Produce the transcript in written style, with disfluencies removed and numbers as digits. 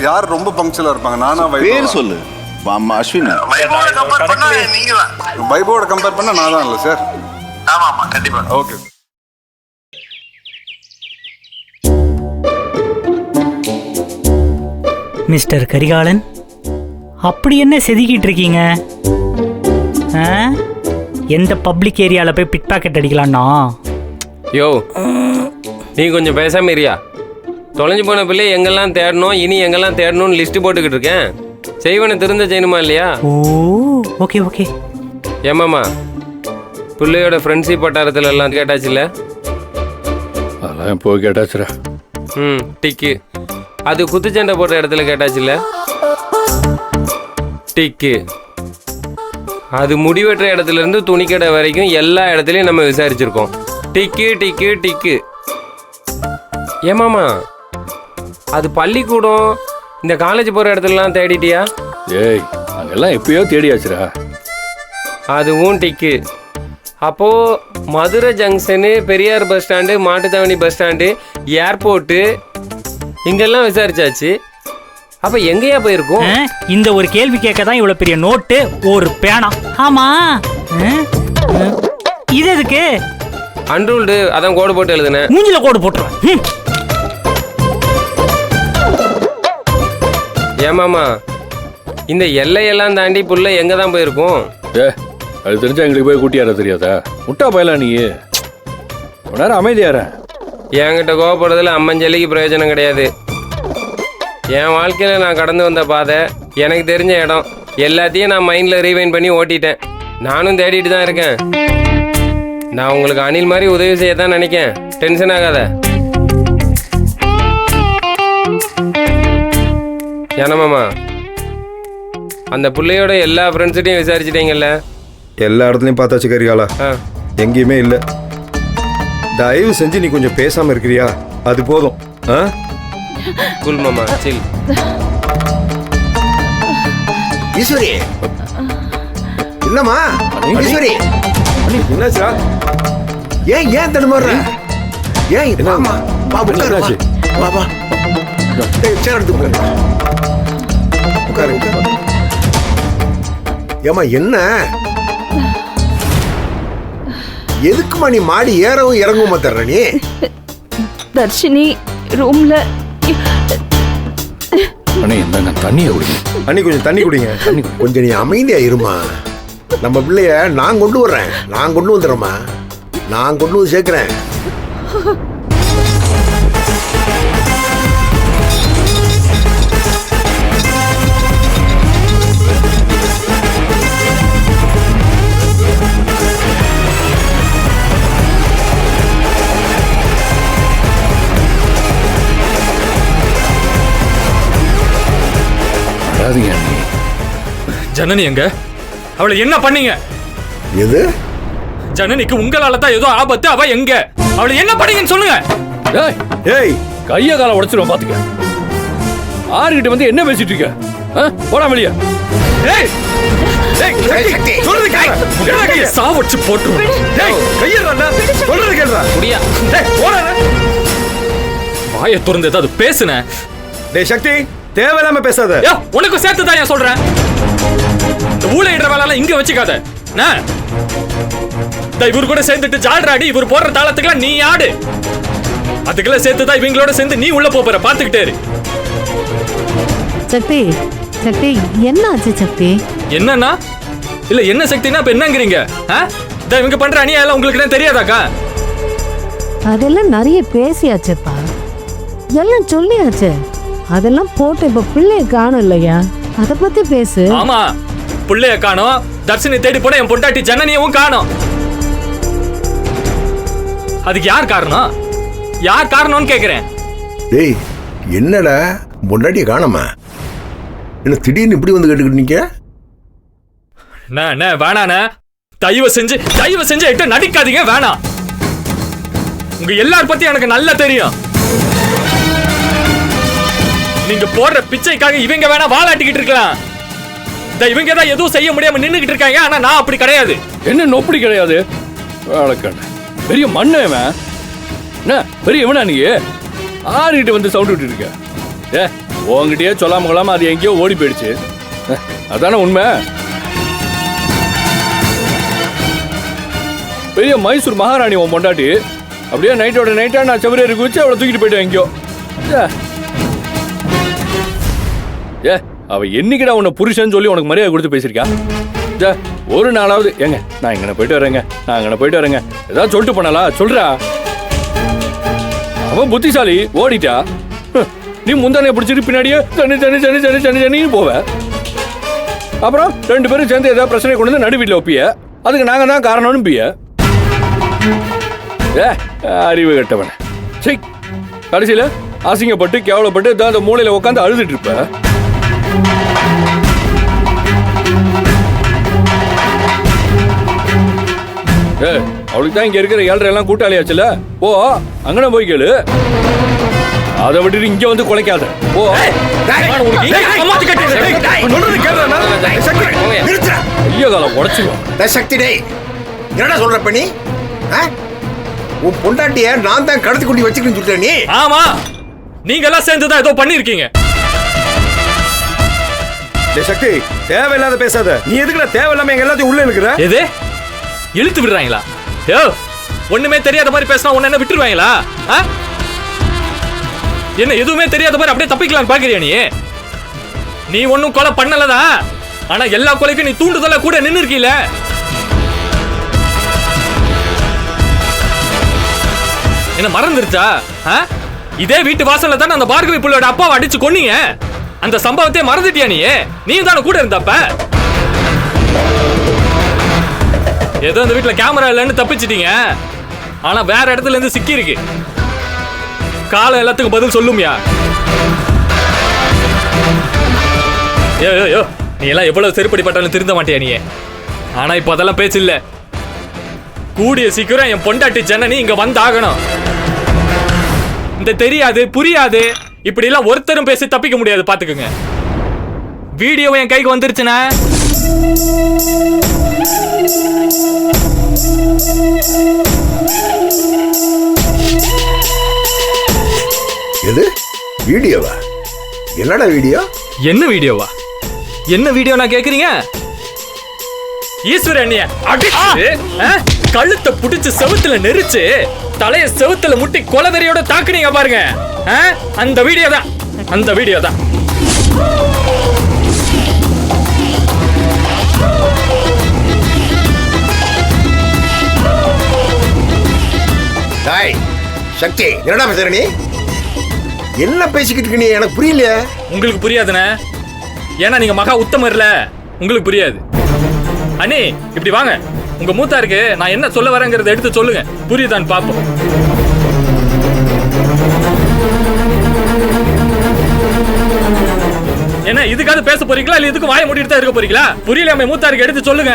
யார் ரொம்ப பங்க்சுவலா இருப்பாங்க? நானா பேர் சொல்லு. அம்மா அஸ்வின். வைபோட கம்பேர் பண்ணா நான் தான் இல்லை சார். ஆமா ஆமா கண்டிப்பா. ஓகே. மிஸ்டர் கரிகாலன், அப்படி என்ன செதுக்கிட்டு இருக்கீங்க? எந்த பப்ளிக் ஏரியாவில் போய் பிட் பாக்கெட் அடிக்கலான்னா? யோ, நீ கொஞ்சம் பேசாம இருயா. தொலைஞ்சு போன பிள்ளை எங்கெல்லாம் தேடணும், இனி எங்கெல்லாம் தேடணும்னு லிஸ்ட் போட்டுக்கிட்டு இருக்கேன். செய்வனை திருந்த செய்யணுமா இல்லையா? ஓ, ஓகே ஓகே. ஏமாமா, பிள்ளையோட ஃப்ரெண்ட்ஷிப் வட்டாரத்தில் எல்லாம் கேட்டாச்சுல்ல? அதெல்லாம் போய் கேட்டாச்சுரா. டிக்கு. அது குத்துச்சண்டை போடுற இடத்துல கேட்டாச்சுல்ல? டிக்கு. அது முடிவெட்டுற இடத்துல இருந்து துணிக்கடை வரைக்கும் எல்லா இடத்துலையும் நம்ம விசாரிச்சிருக்கோம். டிக்கு டிக்கு டிக்கு. ஏமாமா, அது பள்ளிக்கூடம் இந்த காலேஜ் போகிற இடத்துலலாம் தேடிட்டியா? ஏய், அங்கெல்லாம் எப்பயோ தேடியாச்சுரா. அதுவும் டிக்கு. அப்போது Madurai junction, Periyar bus stand, Mattuthavani bus stand, airport இங்கெல்லாம் விசாரிச்சாச்சு. அப்போ எங்கேயா போயிருக்கோம்? இந்த ஒரு கேள்வி கேட்க தான் இவ்வளோ பெரிய நோட்டு, ஒரு பேனா. ஆமாம், இது எதுக்கு? அன்ரூல்டு, அதான் கோடு போட்டு எழுதுனேன். மூஞ்சில கோடு போட்டுருவேன். ஏமாமா, இந்த எல்லையெல்லாம் தாண்டி புள்ள எங்கே தான் போயிருக்கோம்? அது தெரிஞ்சா எங்களுக்கு போய் கூட்டியார தெரியாதா? முட்டா போயலாம் நீ. ஒரு நேரம் அமைதியார. என்கிட்ட கோவப்படுறதுல அம்மஞ்சலிக்கு பிரயோஜனம் கிடையாது. என் வாழ்க்கையில் நான் கடந்து வந்த பாதை, எனக்கு தெரிஞ்ச இடம் எல்லாத்தையும் நான் மைண்டில் ரீவைண்ட் பண்ணி ஓட்டிட்டேன். நானும் தேடிட்டு தான் இருக்கேன். நான் உங்களுக்கு அணில் மாதிரி உதவி செய்ய தான் நினைக்கேன். டென்ஷன் ஆகாத. ஏனமாமா, அந்த பிள்ளையோட எல்லா ஃப்ரெண்ட்ஸ்கிட்டையும் விசாரிச்சிட்டீங்கல்ல? எல்லா இடத்துலையும் பார்த்தாச்சு கரிகாலா, எங்கேயுமே இல்லை. தயவு செஞ்சு நீ கொஞ்சம் பேசாம இருக்கிறியா? அது போதும். குல் மாமா, சில். ஈஸ்வரி, இல்லம்மா ஈஸ்வரி, என்னாச்சா? ஏன் தடுமாறுற? ஏன் வாமா, வா உட்காரு. வா வா, சேர் எடுத்து உட்காரு. ஏமா என்ன? எதுக்குமா நீ மாடி ஏறவும் இறங்கவும் தர்ற? நீ தர்ஷினி ரூம்ல அண்ணே, இந்த தண்ணியை குடிங்க. அண்ணி கொஞ்சம் தண்ணி குடிங்க. கொஞ்சம் நீ அமைதியா இருமா. நம்ம பிள்ளைய நான் கொண்டு வர்றேன். நான் கொண்டு வந்துடுறேம்மா. நான் கொண்டு வந்து சேர்க்கிறேன். ஜனனி எங்க? அவளை என்ன பண்ணீங்க? எது? ஜனனிக்கு உங்களால தான் ஏதோ ஆபத்து. அவ எங்க? அவளை என்ன பண்ணீங்கன்னு சொல்லுங்க. ஏய், கைய கால உடைச்சிருவோம் பாத்துக்க. ஆறுகிட்ட வந்து என்ன பேசிட்டு இருக்க? போடா வெளிய. ஏய், சொல்றது கேளு. சாவச்சு போட்டுருவேன். கையறடா, சொல்றது கேளுடா. முடியா. போடா. வாயை திறந்து ஏதாவது பேசுன. டேய் சக்தி, தேவையில்லாம பேசாத. உனக்கு சேர்த்து தான் சொல்றேன். இந்த ஊழையிடுற வேலை இங்க வச்சுக்காத. இவரு கூட சேர்ந்துட்டு ஜால்ராடி, இவர் போடுற தாளத்துக்குலாம் நீ ஆடு. அதுக்கெல்லாம் சேர்த்து தான் இவங்களோட சேர்ந்து நீ உள்ள போற. பாத்துக்கிட்டே இரு. சக்தி, சக்தி என்ன ஆச்சு சக்தி? என்னன்னா இல்ல என்ன சக்தினா இப்ப என்னங்கறீங்க? இவங்க பண்ற அநியாயம் உங்களுக்கு தெரியாதாக்கா? அதெல்லாம் நிறைய பேசியாச்சுப்பா, எல்லாம் சொல்லியாச்சு. அதெல்லாம் போட்டு இப்ப பிள்ளைய காணும் இல்லையா? அத பத்தி பேசு. ஆமா, பிள்ளைய காணோம். தர்ஷினி தேடி போன என் பொண்டாட்டி ஜனனியும் காணோம். அதுக்கு யார் காரணம்? யார் காரணம்னு கேக்குறேன். டேய், என்னடா பொண்டாட்டிய காணோமா? என்ன திடீர்னு இப்படி வந்து கேட்டுக்கிட்டு நிக்க? வேணாண்ணே, தயவு செஞ்சு என்கிட்ட நடிக்காதீங்க. வேணாம். உங்க எல்லார பத்தி எனக்கு நல்லா தெரியும். நீங்க போடுற பிச்சைக்காக இவங்க வேணா வாலாட்டிக்கிட்டு இருக்கலாம். இவங்க தான் எதுவும் செய்ய முடியாம நின்னுகிட்டு இருக்காங்க. ஆனா நான் அப்படி கிடையாது. என்ன நோப்படி கிடையாது. பெரிய மண்ணவன் என்ன பெரிய இவனா? நீ ஆறுகிட்ட வந்து சவுண்ட் விட்டு இருக்க. உங்ககிட்டயே சொல்லாம கொள்ளாம அது எங்கேயோ ஓடி போயிடுச்சு. அதானே உண்மை. பெரிய மைசூர் மகாராணி உன் பொண்டாட்டி அப்படியே நைட்டோட நைட்டா நான் செவரேறி குதிச்சு அவளை தூக்கிட்டு போயிட்டேன் எங்கேயோ. ஏ அவ என்னைக்கிடா உன்னை புருஷன்னு சொல்லி உனக்கு மரியாதை கொடுத்து பேசியிருக்கா? ஒரு நாளாவது ஏங்க நான் இங்கே போயிட்டு வரேங்க, நான் அங்கே போயிட்டு வரேங்க ஏதாவது சொல்லிட்டு போனாலா? சொல்றா. அவன் புத்திசாலி ஓடிட்டா. நீ முந்தானே பிடிச்சிட்டு பின்னாடியே தண்ணி தண்ணி தண்ணி தண்ணி தண்ணி தண்ணின்னு போவ. அப்புறம் 2 பேரும் சேர்ந்து ஏதாவது பிரச்சனை கொண்டு வந்து நடு வீட்டில் வைப்பிய. அதுக்கு நாங்கள் தான் காரணம்னு பிய. அறிவு கட்டவன. சரி கடைசியில் அசிங்கப்பட்டு கேவலப்பட்டு அந்த மூலையில் உட்காந்து அழுதுட்டு இருப்ப. அவளுக்கு தான் இங்க இருக்கிற 7.5 எல்லாம் கூட்டாளியாச்சுல. ஓ அங்கன போய் கேளு. அதை விட்டுட்டு இங்க வந்து குலைக்காத. ஓ ஐயோ காலம் உடச்சிடும். சக்தி டேய் என்னடா சொல்ற பண்ணி? உன் பொண்டாட்டிய நான் தான் கடத்தி கொண்டு வச்சுக்கணும்னு சொல்ற நீ? ஆமா, நீங்க எல்லாம் சேர்ந்து தான் ஏதோ பண்ணிருக்கீங்க. சக்தி தேவையில்லாத பேசாத. நீ எதுக்குடா தேவையில்லாம எங்க எல்லாத்தையும் உள்ள இருக்கிற? எது இழுத்து விடுறாங்களா? யோ ஒண்ணுமே தெரியாத மாதிரி பேசினா உன்ன என்ன விட்டுருவாங்களா? என்ன எதுவுமே தெரியாத மாதிரி அப்படியே தப்பிக்கலாம் பாக்குறியா நீ? நீ ஒன்னும் கொலை பண்ணலதான், ஆனா எல்லா கொலைக்கும் நீ தூண்டுதலா கூட நின்னு இருக்கீல. என்ன மறந்துருச்சா? இதே வீட்டு வாசல்ல தானே அந்த பார்கவி புள்ளையோட அப்பாவை அடிச்சு கொன்னீங்க. அந்த சம்பவத்தை மறந்துட்டியா நீ? நீயும் தானே கூட இருந்தப்ப. ஏதோ அந்த வீட்டுல கேமரா இல்லைன்னு தப்பிச்சிட்டீங்க, ஆனா வேற இடத்துல இருந்து சிக்கி இருக்கு. காலம் எல்லாத்துக்கும் பதில் சொல்லுமியா? யோ நீ எல்லாம் எவ்வளவு செருப்படிப்பட்டாலும் திருந்த மாட்டியா நீ? ஆனா இப்ப அதெல்லாம் பேச்சு இல்ல. கூடிய சீக்கிரம் என் பொண்டாட்டி ஜனனி இங்க வந்தாகணும். இந்த தெரியாது புரியாது இப்படி எல்லாம் ஒருத்தரும் பேசி தப்பிக்க முடியாது, பாத்துக்கோங்க. வீடியோ என் கைக்கு வந்துருச்சுனா எது வீடியோவா? என்னடா வீடியோ? என்ன வீடியோவா? என்ன வீடியோ நான் கேக்குறீங்க? ஈஸ்வரன் அடிச்சு கழுத்தை புடிச்சு செவுத்துல நெரிச்சு தலைய செவுத்துல முட்டி கொலவெறியோட தாக்குனீங்க பாருங்க. அந்த வீடியோ தான், அந்த வீடியோ தான். சக்தி என்னடா பேசுற நீ? என்ன பேசிக்கிட்டு இருக்க நீ? எனக்கு புரியல. உங்களுக்கு புரியாதுண்ணே, ஏன்னா நீங்க மகா உத்தமர்ல, உங்களுக்கு புரியாது. அண்ணே இப்படி வாங்க, உங்க மூத்தாருக்கு நான் என்ன சொல்ல வரேங்கிறத எடுத்து சொல்லுங்க, புரியுதான்னு பாப்போம். என்ன இதுக்காக பேச போறீங்களா இல்ல இதுக்கு வாய மூடிட்டு தான் இருக்க போறீங்களா? புரியல மூத்தாருக்கு எடுத்து சொல்லுங்க.